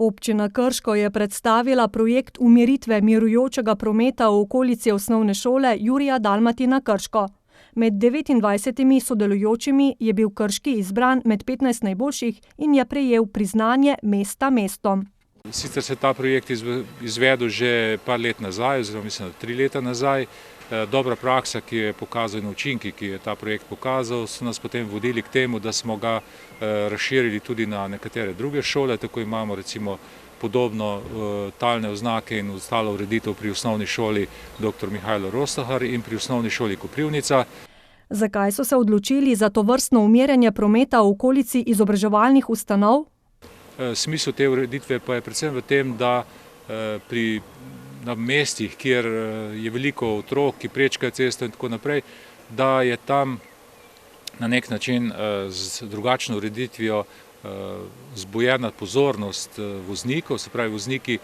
Občina Krško je predstavila projekt umiritve mirujočega prometa v okolici osnovne šole Jurija Dalmatina Krško. Med 29 sodelujočimi je bil Krški izbran med 15 najboljših in je prejel priznanje Mesta mestom. Sicer se ta projekt izvedel že par let nazaj, oziroma mislim, da 3 leta nazaj. Dobra praksa, ki je pokazal, in učinki, ki je ta projekt pokazal, so nas potem vodili k temu, da smo ga razširili tudi na nekatere druge šole. Tako imamo recimo podobno talne oznake in ostalo ureditev pri osnovni šoli dr. Mihajlo Rostahar in pri osnovni šoli Koprivnica. Zakaj so se odločili za tovrstno umirjanje prometa v okolici izobraževalnih ustanov? Smisel te ureditve pa je predvsem v tem, da na mestih, kjer je veliko otrok, ki prečkajo cesto in tako naprej, da je tam na nek način z drugačno ureditvijo vzbujena pozornost voznikov, se pravi vozniki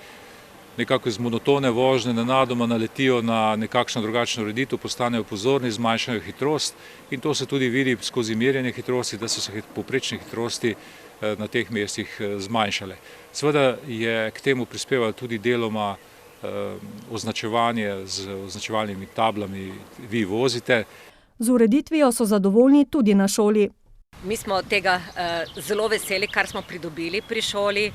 nekako iz monotone vožnje nenadoma naletijo na nekakšno drugačno ureditev, postanejo pozorni, zmanjšajo hitrost in to se tudi vidi skozi merjenje hitrosti, da so se povprečne hitrosti na teh mestih zmanjšale. Seveda je k temu prispevalo tudi deloma označevanje z označevalnimi tablami vi vozite. Z ureditvijo so zadovoljni tudi na šoli. Mi smo od tega zelo veseli, kar smo pridobili pri šoli.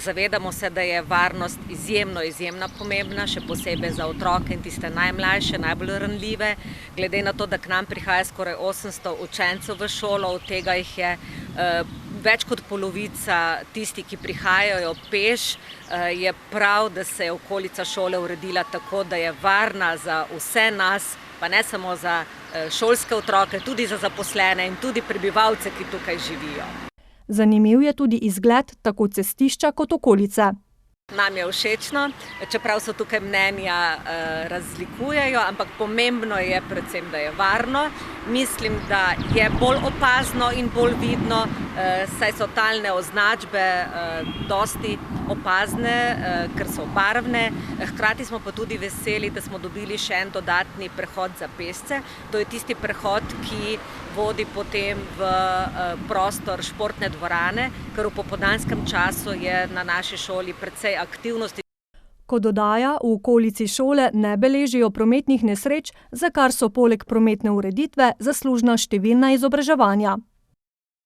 Zavedamo se, da je varnost izjemno pomembna, še posebej za otroke in tiste najmlajše, najbolj ranljive. Glede na to, da k nam prihaja skoraj 800 učencev v šolo, od tega jih je več kot polovica tisti, ki prihajajo peš, je prav, da se je okolica šole uredila tako, da je varna za vse nas, pa ne samo za šolske otroke, tudi za zaposlene in tudi prebivalce, ki tukaj živijo. Zanimiv je tudi izgled tako cestišča kot okolice. Nam je všečno, čeprav so tukaj mnenja razlikujejo, ampak pomembno je predvsem, da je varno. Mislim, da je bolj opazno in bolj vidno, saj so talne označbe dosti opazne, ker so barvne. Hkrati smo pa tudi veseli, da smo dobili še en dodatni prehod za pešce. To je tisti prehod, ki vodi potem v prostor športne dvorane, ker v popoldanskem času je na naši šoli precej aktivnosti. Ko dodaja, v okolici šole ne beležijo prometnih nesreč, za kar so poleg prometne ureditve zaslužna številna izobraževanja.